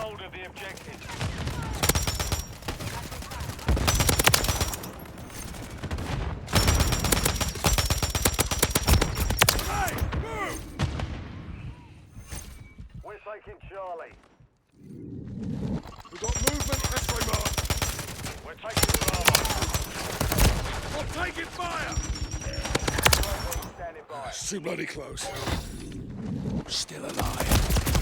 hold of the objective. Hey, move! We're taking Charlie. We got movement, X-ray mark. We're taking Bravo. I'm taking fire! Standing by. It's too bloody close. Still alive.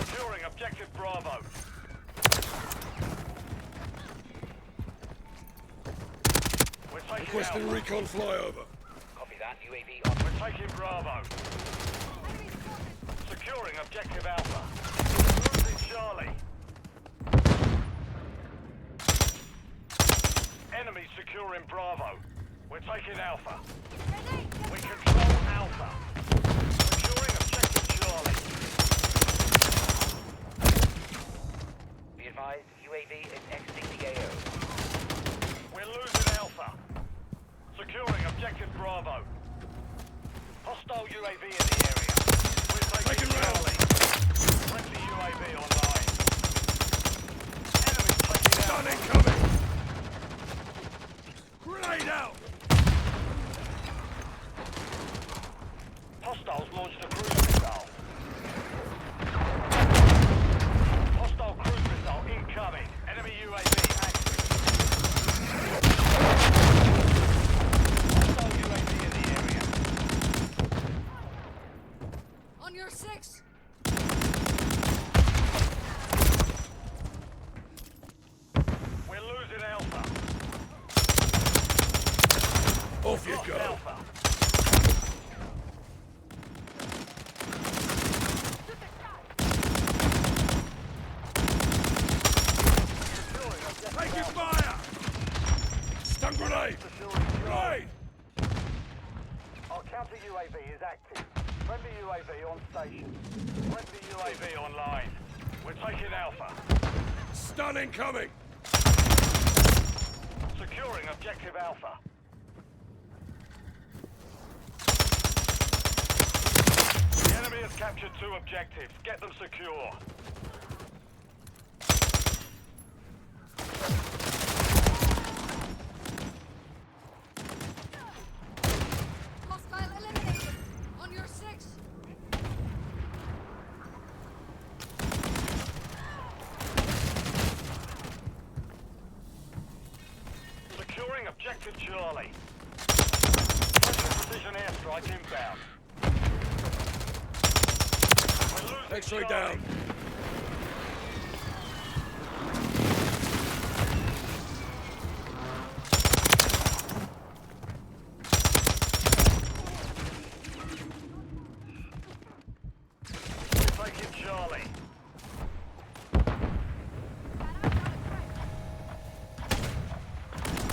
Securing objective Bravo. We're taking Requesting Alpha. recon flyover. Copy that. UAV on. We're taking Bravo. Securing objective Alpha. Losing Charlie. Enemy securing Bravo. We're taking Alpha. We control Alpha. Securing objective Charlie. Be advised, UAV is exiting the AO. We're losing Alpha. Securing objective Bravo. Hostile UAV in the area. We're taking Taking round. Charlie. Friendly UAV online. Enemy taking Gun Alpha. incoming! Grenade out! Hostiles launched a cruise missile. Hostile cruise missile incoming. Enemy UAV active. Hostile UAV in the area. On your 6! We're losing Alpha. Off you Lost go. Alpha. Securing objective Taking Alpha. fire! Stun grenade! Securing Charlie. Grenade! Our counter UAV is active. Friendly UAV on station. Friendly UAV online. We're taking Alpha. Stun incoming! Securing objective Alpha. The enemy has captured 2 objectives. Get them secure. Hostile eliminated! On your 6! Securing objective Charlie. Precision airstrike inbound. We're losing X-ray Charlie. down. We're taking Charlie.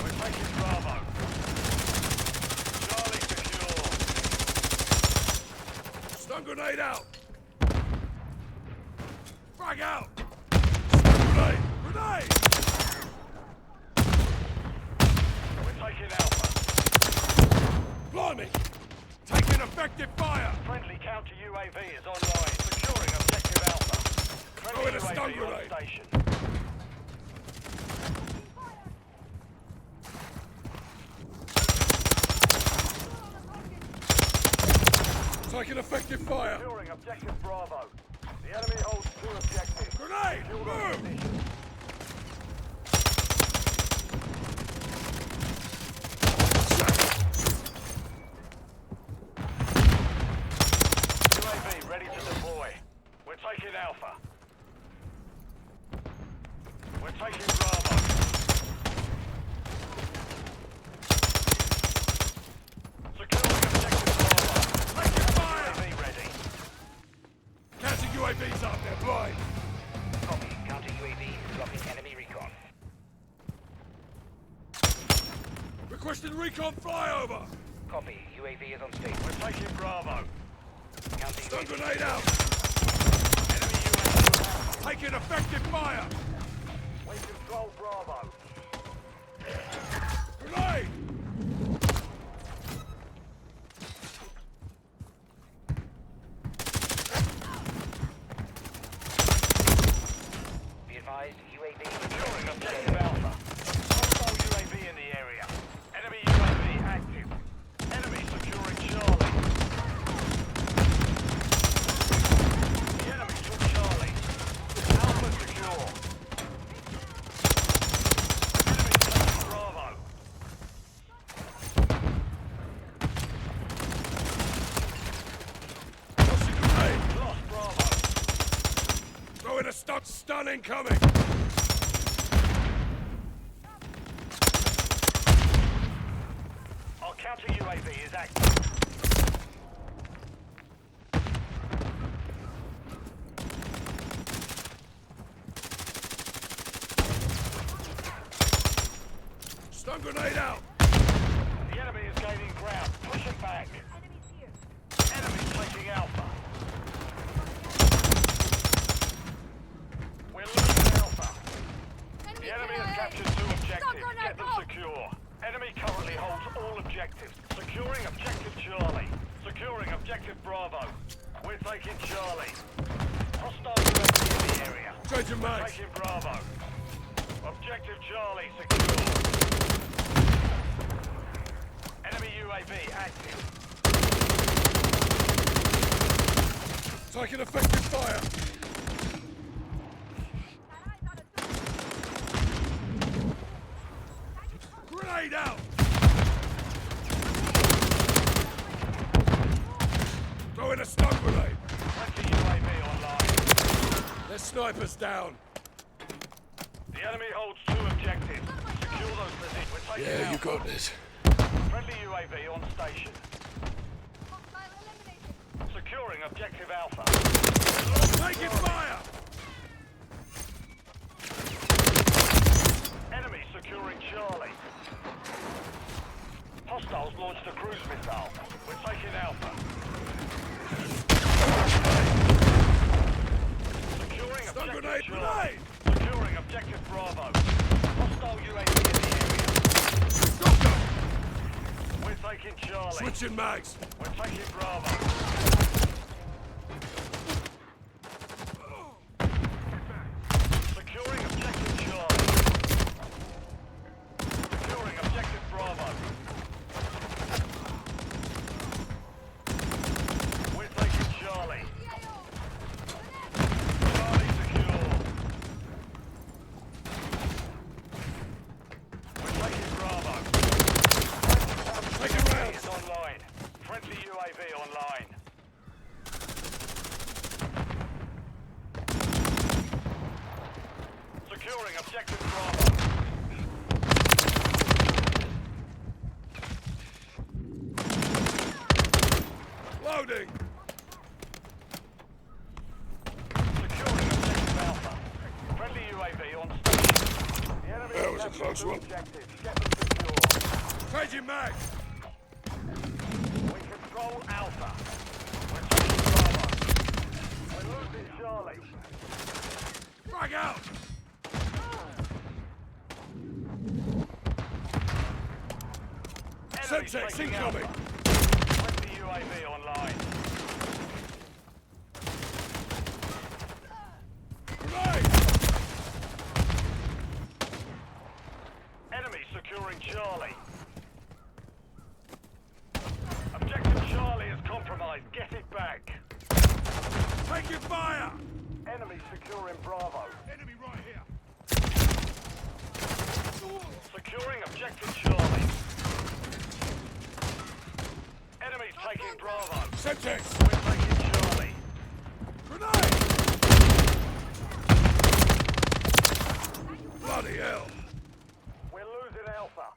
We're taking Bravo. Charlie secure. Stun grenade out! Frag out! Stun grenade! Grenade! We're taking Alpha. Blimey! Taking effective fire! Friendly counter UAV is online. Securing objective Alpha. Throw Friendly in a stun UAV on grenade. station. Taking effective fire! Securing objective Bravo. The enemy holds 2 objectives. Grenade! Secured on Move! position. UAV ready to deploy. We're taking Alpha. We're taking Bravo. Securing objective Bravo. Taking fire! UAV ready. Counter UAVs up there, blind! Copy. Counter UAV is blocking enemy recon. Requesting recon flyover! Copy. UAV is on station. We're taking Bravo. Counter Stun UAV. grenade out! Enemy UAV. Taking effective fire! We control Bravo. Grenade! Be advised, Stun incoming! Our counter UAV is active. Stun grenade out! The enemy is gaining ground. Push him back. Enemies here. Enemy's taking Alpha. We're losing Alpha. The enemy has captured 2 objectives. Get them secure. Enemy currently holds all objectives. Securing objective Charlie. Securing objective Bravo. We're taking Charlie. Hostile UAV in the area. Changing We're mags! taking Bravo. Objective Charlie secure. Enemy UAV active. Taking effective fire! Grenade out! Throwing a stun grenade! Friendly UAV online. Their snipers down! The enemy holds 2 objectives. Secure those positions. We're taking Yeah, you Alpha. got this. Friendly UAV on station. Hostile eliminated. Securing objective Alpha. Taking fire! Enemy securing Charlie. Hostiles launched a cruise missile. We're taking Alpha. Securing Stun objective grenade! Charlie. Grenade! Securing objective Bravo. Hostile UAV in the area. Got them! We're taking Charlie. Switching mags! We're taking Bravo. Securing objective Charlie. Securing objective Bravo. We're taking Charlie. Charlie secure. We're taking Bravo. Taking rounds! Is online. Friendly UAV online. Securing objective Bravo. Loading! Securing objective Alpha. Friendly UAV on station. The enemy That was a captured close 2 one. objectives. Get them secure. Changing mags! We control Alpha. We're taking Bravo. We're losing Charlie. Frag out! Enemy's Semtex taking incoming! Alpha. Friendly UAV online. Grenade! Enemy securing Charlie. Objective Charlie is compromised. Get it back. Taking fire! Enemy securing Bravo. Enemy right here! Securing objective Charlie. Enemy's taking Bravo. Semtex! We're taking Charlie. Grenade! Bloody hell! We're losing Alpha.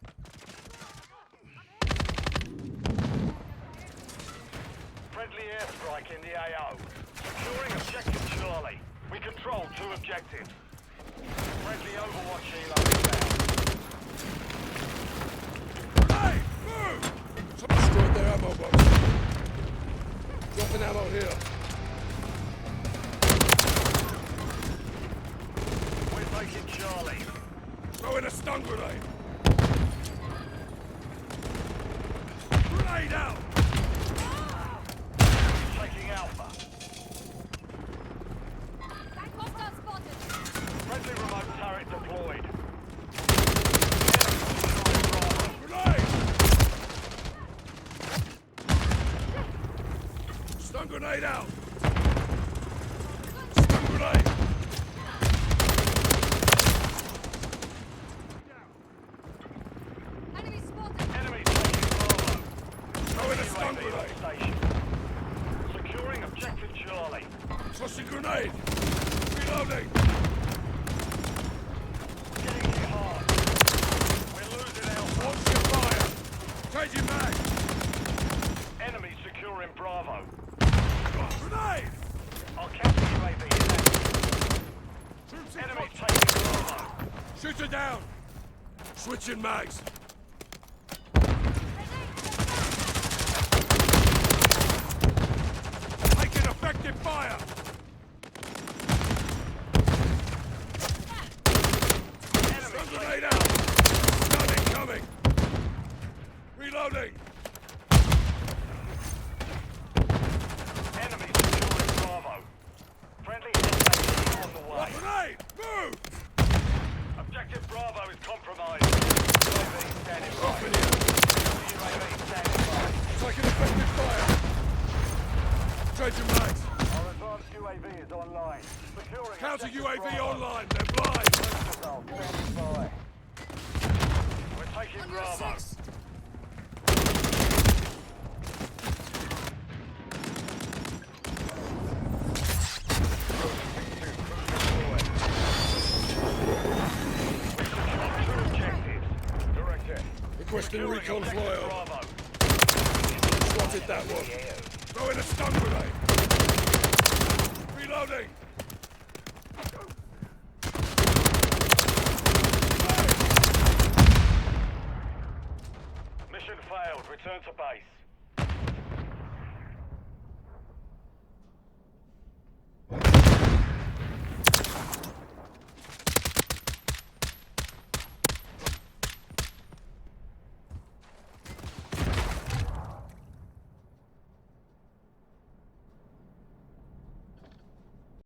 Friendly airstrike in the AO. Securing objective Charlie. We control 2 objectives. Friendly Overwatch helo inbound. Grenade! Move! Someone destroyed their ammo box. Dropping ammo here. We're taking Charlie. Throwing a stun grenade. Grenade out! Taking Alpha. Hostile spotted. Friendly remote turret deployed. Grenade! Stun grenade out! Stun grenade! Enemy spotted. Enemy taking Bravo. Throwing a stun UAV on grenade! station. Securing objective Charlie. Tossing grenade! Reloading! Changing mag! Enemy securing Bravo. Grenade! Our counter UAV is active. Troops in Enemy contact! taking Bravo. Shoot her down! Switching mags! Taking effective fire! Enemy Stun grenade taking out! Stun incoming! Reloading! Enemy securing Bravo. Friendly SAE on the way. Grenade! Move! Objective Bravo is compromised. UAV standing by. Open here! UAV standing by. Taking effective fire! Changing mags! Our advanced UAV is online. Securing Counter objective UAV Bravo. online! They're blind! Missile standing by. We're taking On your Bravo. six. Requesting recon flyover. Bravo. Spotted that one. Throw in a stun grenade. Reloading. Mission failed. Return to base.